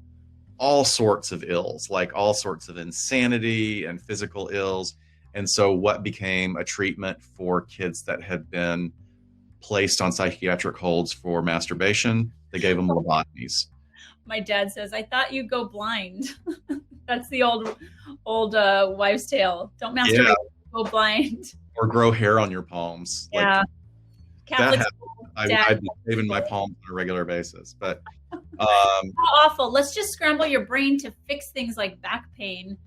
all sorts of ills, like all sorts of insanity and physical ills. And so what became a treatment for kids that had been placed on psychiatric holds for masturbation, they gave them lobotomies. My dad says, I thought you'd go blind. That's the old wives' tale. Don't masturbate, Yeah. go blind. Or grow hair on your palms. Yeah. Like Catholics. I'd be shaving my palms on a regular basis. But how awful. Let's just scramble your brain to fix things like back pain.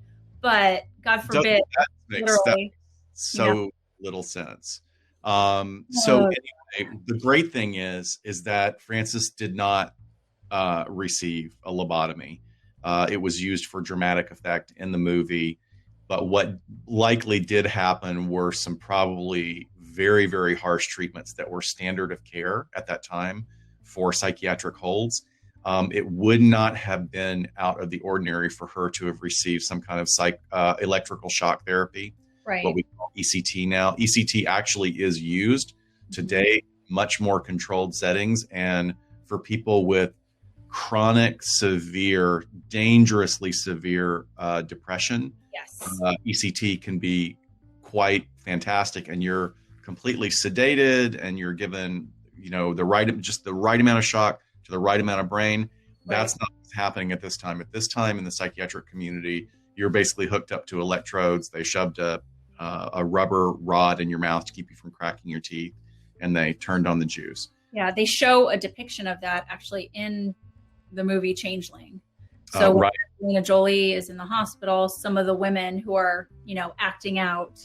But God forbid, that makes literally. so little sense. So anyway, the great thing is that Frances did not receive a lobotomy. It was used for dramatic effect in the movie. But what likely did happen were some probably very, very harsh treatments that were standard of care at that time for psychiatric holds. It would not have been out of the ordinary for her to have received some kind of electrical shock therapy, right? What we call ECT now. ECT actually is used today, much more controlled settings, and for people with chronic, severe, dangerously severe depression. Yes. ECT can be quite fantastic, and you're completely sedated, and you're given, the right amount of shock to the right amount of brain. Right. That's not what's happening at this time. At this time in the psychiatric community, you're basically hooked up to electrodes. They shoved a rubber rod in your mouth to keep you from cracking your teeth, and they turned on the juice. Yeah, they show a depiction of that actually in the movie Changeling. So right. Angelina Jolie is in the hospital. Some of the women who are, acting out,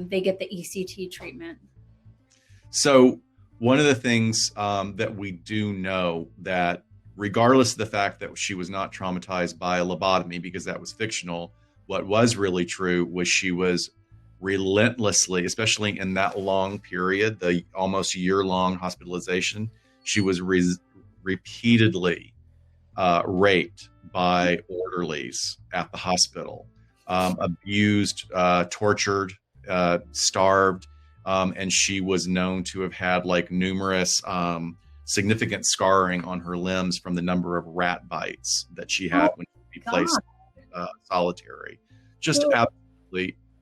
they get the ECT treatment. So one of the things that we do know, that regardless of the fact that she was not traumatized by a lobotomy, because that was fictional, what was really true was she was relentlessly, especially in that long period, the almost year-long hospitalization, she was repeatedly raped by orderlies at the hospital, abused, tortured, starved, and she was known to have had like numerous significant scarring on her limbs from the number of rat bites that she had when she was placed solitary. Just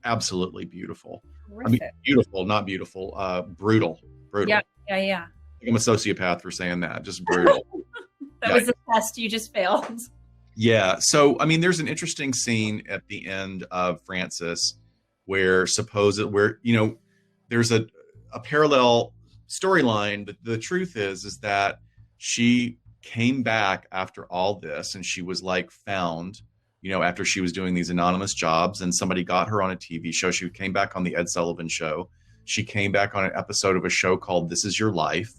absolutely beautiful. Terrific. I mean, beautiful, not beautiful, brutal. Yeah. I'm a sociopath for saying that. Just brutal. That was the test you just failed. Yeah. So, I mean, there's an interesting scene at the end of Frances where there's a parallel storyline. But the truth is that she came back after all this, and she was like found, after she was doing these anonymous jobs, and somebody got her on a TV show. She came back on the Ed Sullivan Show. She came back on an episode of a show called This Is Your Life,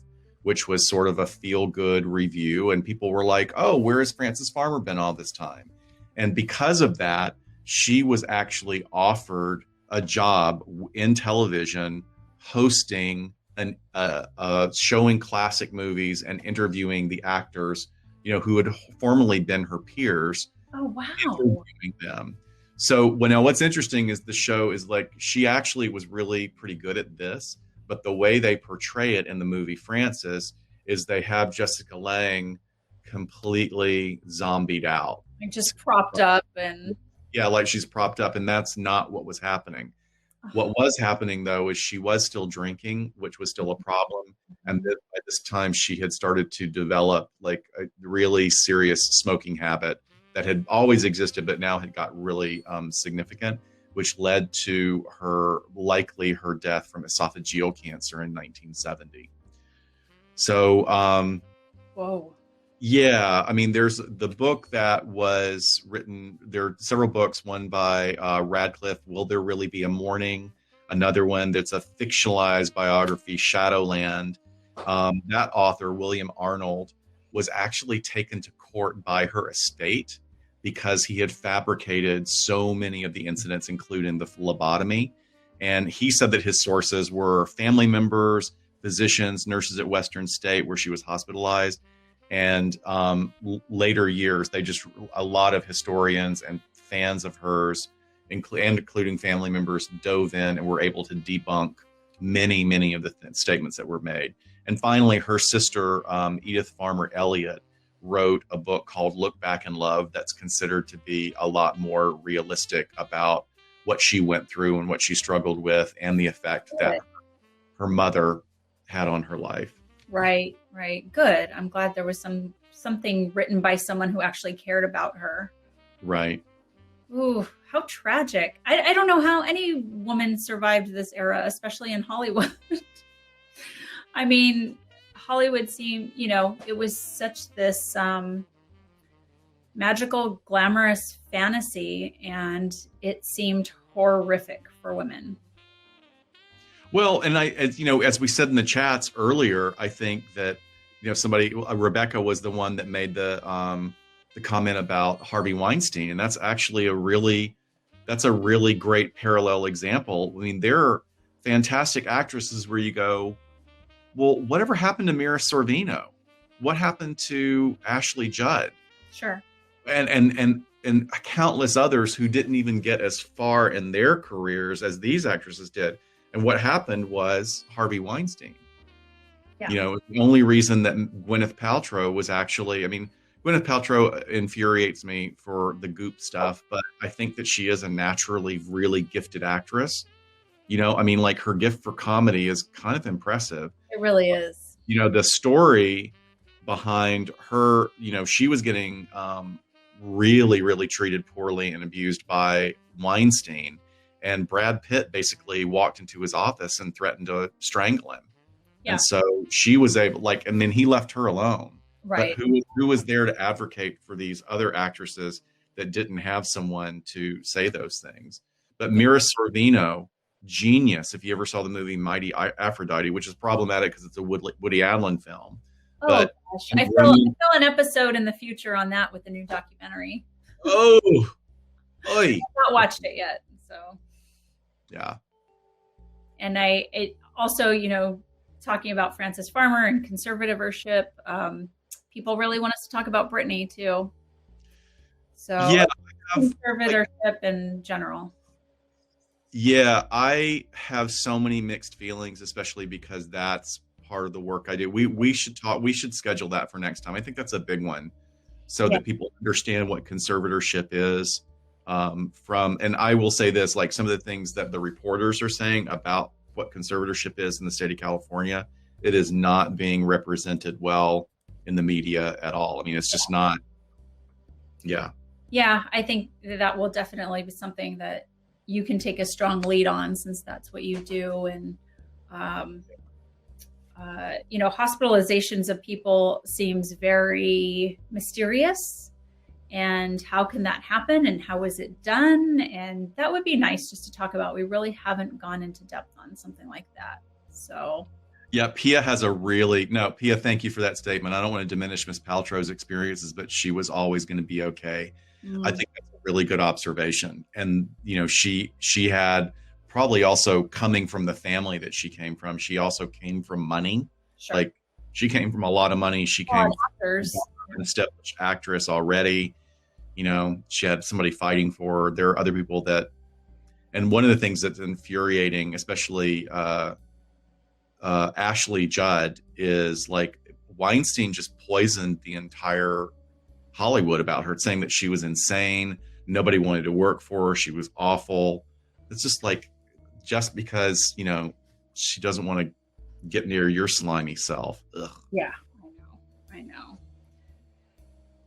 which was sort of a feel-good review. And people were like, oh, where has Frances Farmer been all this time? And because of that, she was actually offered a job in television hosting showing classic movies and interviewing the actors, who had formerly been her peers. Oh, wow. Interviewing them. So what's interesting is the show is like, she actually was really pretty good at this, but the way they portray it in the movie Frances is they have Jessica Lange completely zombied out. Like just propped up and... Yeah, like she's propped up, and that's not what was happening. What was happening, though, is she was still drinking, which was still a problem. And by this time, she had started to develop like a really serious smoking habit that had always existed, but now had got really significant, which led to her death from esophageal cancer in 1970. So, whoa. Yeah, I mean, there's the book that was written. There are several books, one by Radcliffe, Will There Really Be a Morning? Another one that's a fictionalized biography, Shadowland. That author, William Arnold, was actually taken to court by her estate because he had fabricated so many of the incidents, including the lobotomy. And he said that his sources were family members, physicians, nurses at Western State, where she was hospitalized. And later years, a lot of historians and fans of hers, including family members, dove in and were able to debunk many of the statements that were made. And finally, her sister, Edith Farmer Elliott, wrote a book called Look Back in Love that's considered to be a lot more realistic about what she went through and what she struggled with and the effect that her mother had on her life. Right, right. Good. I'm glad there was something written by someone who actually cared about her. Right. Ooh, how tragic. I don't know how any woman survived this era, especially in Hollywood. I mean, Hollywood seemed, it was such this magical, glamorous fantasy, and it seemed horrific for women. Well, and as we said in the chats earlier, I think that, Rebecca was the one that made the comment about Harvey Weinstein. And that's actually a really great parallel example. I mean, there are fantastic actresses where you go, well, whatever happened to Mira Sorvino? What happened to Ashley Judd? Sure. And countless others who didn't even get as far in their careers as these actresses did. And what happened was Harvey Weinstein. Yeah. The only reason that Gwyneth Paltrow was actually, Gwyneth Paltrow infuriates me for the Goop stuff, but I think that she is a naturally really gifted actress. Like her gift for comedy is kind of impressive. It really is. The story behind her, she was getting really, really treated poorly and abused by Weinstein. And Brad Pitt basically walked into his office and threatened to strangle him. Yeah. And so she was able, and then he left her alone. Right. But who was there to advocate for these other actresses that didn't have someone to say those things? But Mira Sorvino, genius. If you ever saw the movie Mighty Aphrodite, which is problematic because it's a Woody Allen film. Oh, but gosh. I feel an episode in the future on that with the new documentary. Oh, I've not watched it yet, so. Yeah. And it also, talking about Frances Farmer and conservatorship, people really want us to talk about Britney too. So yeah, conservatorship in general. Yeah, I have so many mixed feelings, especially because that's part of the work I do. We should schedule that for next time. I think that's a big one, so that people understand what conservatorship is. And I will say this, like some of the things that the reporters are saying about what conservatorship is in the state of California, it is not being represented well in the media at all. It's just not. Yeah. Yeah, I think that will definitely be something that you can take a strong lead on, since that's what you do. And, hospitalizations of people seems very mysterious. And how can that happen? And how was it done? And that would be nice just to talk about. We really haven't gone into depth on something like that. So. Yeah, Pia, thank you for that statement. I don't want to diminish Miss Paltrow's experiences, but she was always going to be okay. I think that's a really good observation. And, she had probably also, coming from the family that she came from, she also came from money. Sure. Like she came from a lot of money. She came from an established actress already. She had somebody fighting for her. There are other people and one of the things that's infuriating, especially Ashley Judd, is like Weinstein just poisoned the entire Hollywood about her, saying that she was insane. Nobody wanted to work for her. She was awful. It's just because, she doesn't want to get near your slimy self. Ugh. Yeah, I know.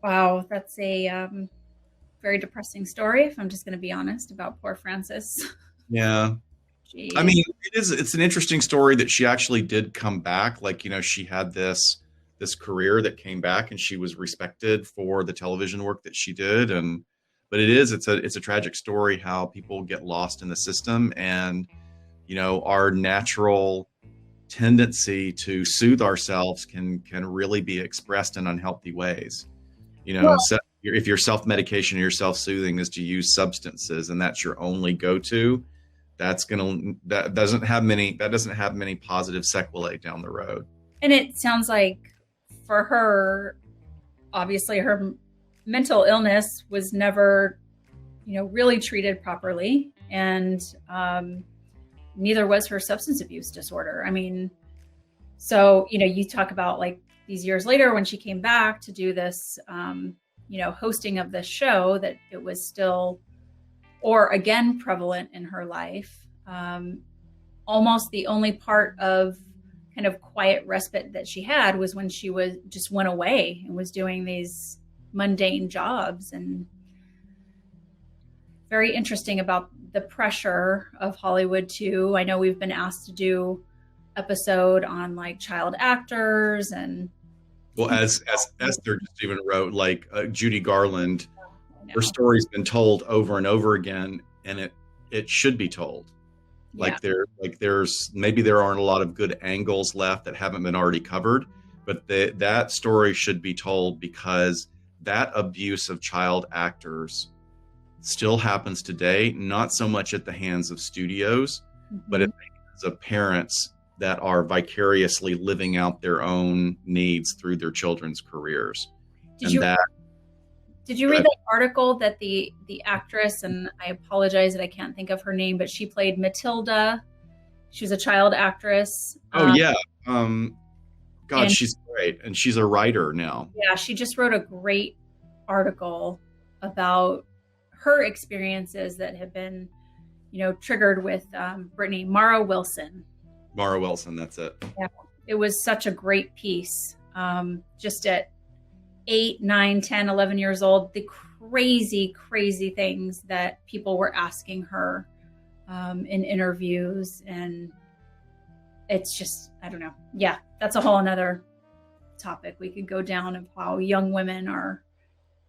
Wow, that's a very depressing story, if I'm just going to be honest, about poor Frances. Yeah. Jeez. It's an interesting story that she actually did come back. She had this career that came back, and she was respected for the television work that she did. But it's a tragic story how people get lost in the system, and, our natural tendency to soothe ourselves can really be expressed in unhealthy ways. So if your self-medication or your self-soothing is to use substances and that's your only go-to, that doesn't have many positive sequelae down the road. And it sounds like for her, obviously her mental illness was never, really treated properly. And neither was her substance abuse disorder. So, you talk about these years later, when she came back to do this, hosting of this show, that it was still, or again, prevalent in her life. Almost the only part of kind of quiet respite that she had was when she just went away and was doing these mundane jobs. And very interesting about the pressure of Hollywood too. I know we've been asked to do episode on like child actors, and well, as Esther just even wrote, like Judy Garland, her story's been told over and over again, and it should be told. Yeah. There's maybe there aren't a lot of good angles left that haven't been already covered, but that story should be told, because that abuse of child actors still happens today, not so much at the hands of studios, but at the hands of parents that are vicariously living out their own needs through their children's careers. Did you read that article that the actress, and I apologize that I can't think of her name, but she played Matilda. She was a child actress. She's great. And she's a writer now. Yeah, she just wrote a great article about her experiences that have been, triggered with Brittany. Mara Wilson, that's it. Yeah, it was such a great piece. Just at 8, 9, 10, 11 years old, the crazy things that people were asking her in interviews. And it's just, I don't know. Yeah, that's a whole another topic we could go down, of how young women are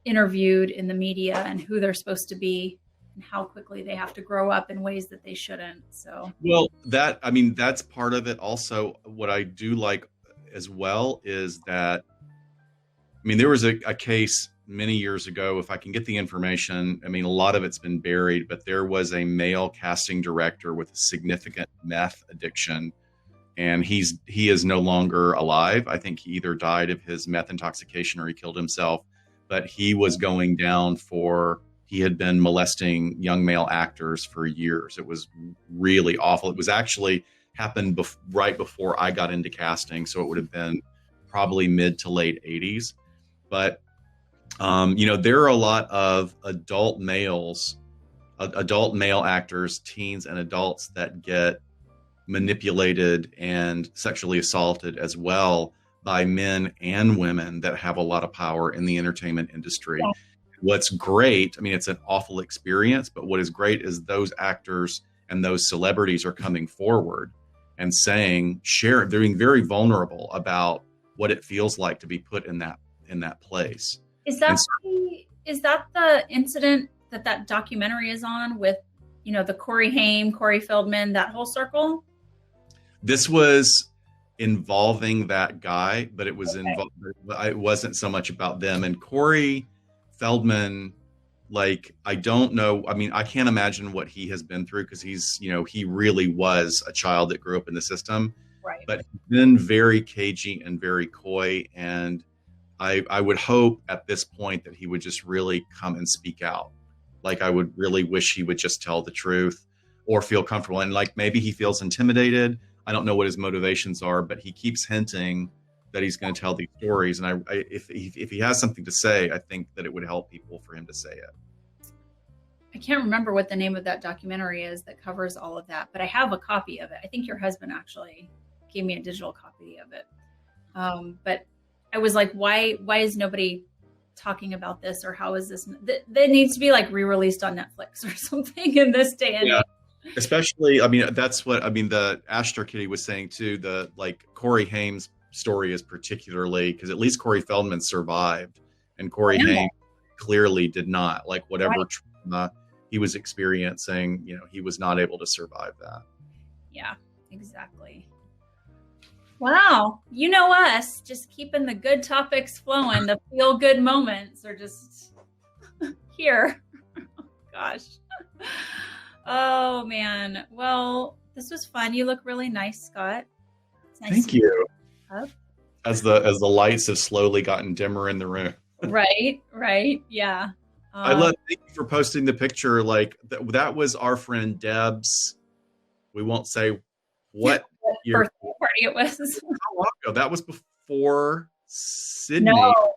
interviewed in the media and who they're supposed to be and how quickly they have to grow up in ways that they shouldn't. So, well, that's part of it. Also, what I do like as well is that, there was a case many years ago, if I can get the information, a lot of it's been buried, but there was a male casting director with a significant meth addiction, and he is no longer alive. I think he either died of his meth intoxication or he killed himself, but he was going down he had been molesting young male actors for years. It was really awful. It was actually happened right before I got into casting, so it would have been probably mid to late 80s. But, there are a lot of adult male actors, teens and adults, that get manipulated and sexually assaulted as well by men and women that have a lot of power in the entertainment industry. Yeah. What's great, it's an awful experience, but what is great is those actors and those celebrities are coming forward and they're being very vulnerable about what it feels like to be put in that place. Is that the incident that documentary is on with, the Corey Haim, Corey Feldman, that whole circle? This was involving that guy, but it was it wasn't so much about them. And Corey Feldman, I don't know. I can't imagine what he has been through, because he's, he really was a child that grew up in the system. Right. But he's been very cagey and very coy, and I would hope at this point that he would just really come and speak out. I would really wish he would just tell the truth or feel comfortable. And maybe he feels intimidated. I don't know what his motivations are, but he keeps hinting that he's going to tell these stories. And if he has something to say, I think that it would help people for him to say it. I can't remember what the name of that documentary is that covers all of that, but I have a copy of it. I think your husband actually gave me a digital copy of it. But I was like, why is nobody talking about this, or how is this? That needs to be re-released on Netflix or something in this day and age. Especially, that's what, the Ashtar Kitty was saying too, Corey Haim's story is particularly, because at least Corey Feldman survived, and Corey Haim clearly did not. Whatever trauma he was experiencing, he was not able to survive that. Yeah, exactly. Wow. You know us, just keeping the good topics flowing. The feel good moments are just here. Gosh. Oh, man. Well, this was fun. You look really nice, Scott. It's nice. Thank you. As the lights have slowly gotten dimmer in the room. Right. Yeah. Thank you for posting the picture. That was our friend Deb's. We won't say what birthday party it was. How long ago? That was before Sydney.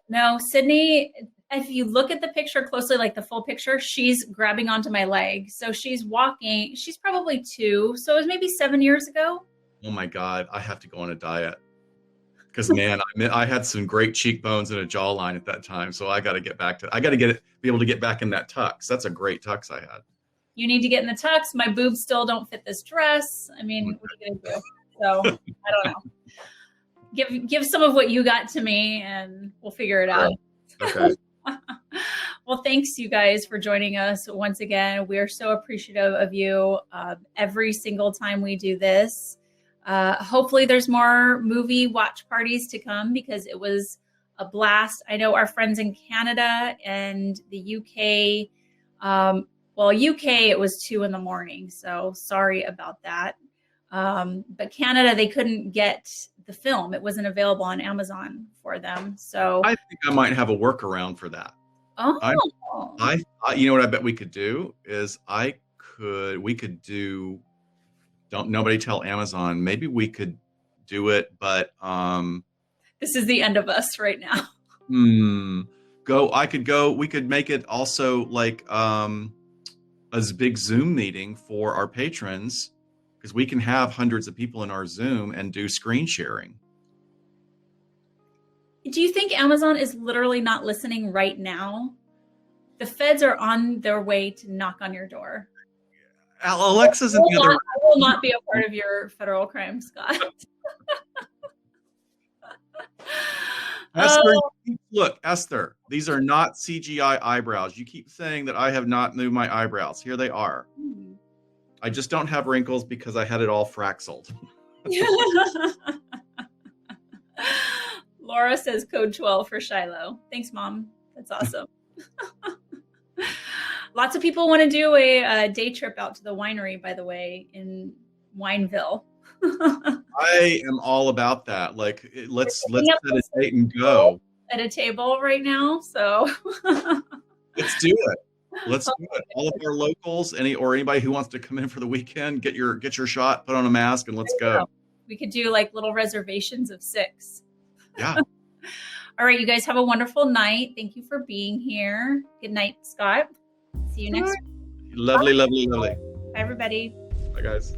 No, Sydney, if you look at the picture closely, like the full picture, she's grabbing onto my leg. So she's walking. She's probably 2. So it was maybe 7 years ago. Oh my God, I have to go on a diet. Because man, I had some great cheekbones and a jawline at that time. So I got to get back to, be able to get back in that tux. That's a great tux I had. You need to get in the tux. My boobs still don't fit this dress. I mean, what are you gonna do? So I don't know. Give some of what you got to me and we'll figure it out. Okay. Well, thanks you guys for joining us once again. We are so appreciative of you every single time we do this. Hopefully there's more movie watch parties to come because it was a blast. I know our friends in Canada and the UK, UK, it was 2 a.m. So sorry about that. But Canada, they couldn't get the film. It wasn't available on Amazon for them. So I think I might have a workaround for that. Oh, I you know what I bet we could do is we could do, don't nobody tell Amazon, maybe we could do it, but this is the end of us right now. We could make it also like a big Zoom meeting for our patrons, because we can have hundreds of people in our Zoom and do screen sharing. Do you think Amazon is literally not listening right now? The feds are on their way to knock on your door. Alexa's in the other room. I will not be a part of your federal crime, Scott. Esther, look, Esther, these are not CGI eyebrows. You keep saying that I have not moved my eyebrows. Here they are. I just don't have wrinkles because I had it all fraxeled. Laura says code 12 for Shiloh. Thanks, Mom. That's awesome. Lots of people want to do a day trip out to the winery, by the way, in Wineville. I am all about that. Like, let's set a date and go. At a table right now, so let's do it. Let's do it. All of our locals, anybody who wants to come in for the weekend, get your shot, put on a mask, and let's go. We could do like little reservations of 6. Yeah. All right, you guys have a wonderful night. Thank you for being here. Good night, Scott. See you next week. Lovely, lovely, lovely. Bye, everybody. Bye, guys.